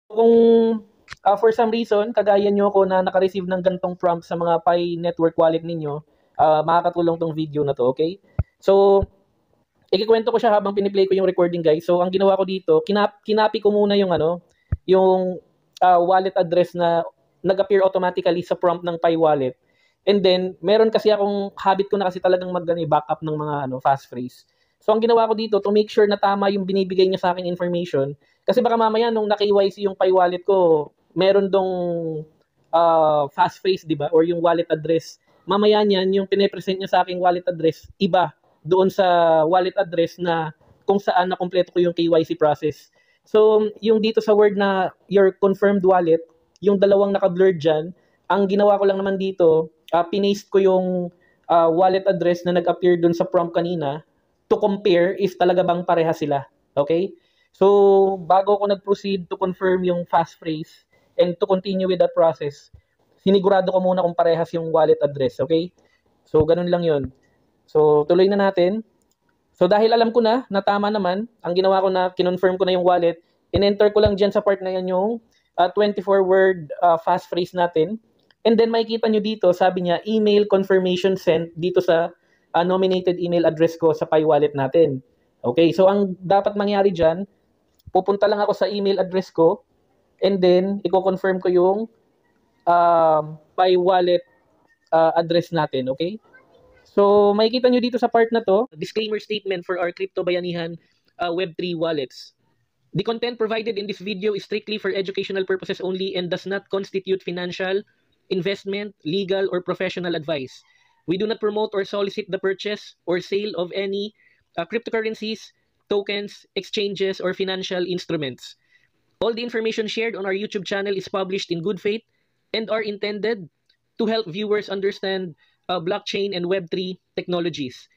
Kung for some reason, kagaya nyo ako na naka-receive ng gantong prompt sa mga Pi network wallet ninyo, makakatulong tong video na to, okay? So, ikikwento ko siya habang piniplay ko yung recording, guys. So, ang ginawa ko dito, kinapi ko muna yung yung wallet address na nag-appear automatically sa prompt ng Pi wallet. And then, meron kasi akong habit ko na kasi talagang backup ng mga passphrase. So, ang ginawa ko dito, to make sure na tama yung binibigay niya sa akin information, kasi baka mamaya nung naka-KYC yung Pi wallet ko, meron dong passphrase, di ba? Or yung wallet address. Mamaya niyan, yung pine-present niya sa aking wallet address, iba doon sa wallet address na kung saan nakompleto ko yung KYC process. So, yung dito sa word na your confirmed wallet, yung dalawang naka-blurred dyan, ang ginawa ko lang naman dito, pinaste ko yung wallet address na nag-appear doon sa prompt kanina to compare if talaga bang pareha sila. Okay? So, bago ko nag-proceed to confirm yung passphrase and to continue with that process, sinigurado ko muna kung parehas yung wallet address. Okay? So, ganun lang yun. So, tuloy na natin. So, dahil alam ko na tama naman, ang ginawa ko na, kinonfirm ko na yung wallet, in-enter ko lang dyan sa part na yan yung 24-word fast phrase natin. And then, makikita nyo dito, sabi niya, email confirmation sent dito sa nominated email address ko sa Pi wallet natin. Okay, so ang dapat mangyari dyan, pupunta lang ako sa email address ko, and then, i-confirm ko yung Pi wallet address natin, okay? So, makikita nyo dito sa part na to, disclaimer statement for our Crypto Bayanihan Web3 wallets. The content provided in this video is strictly for educational purposes only and does not constitute financial, investment, legal, or professional advice. We do not promote or solicit the purchase or sale of any cryptocurrencies, tokens, exchanges, or financial instruments. All the information shared on our YouTube channel is published in good faith and are intended to help viewers understand blockchain and Web3 technologies.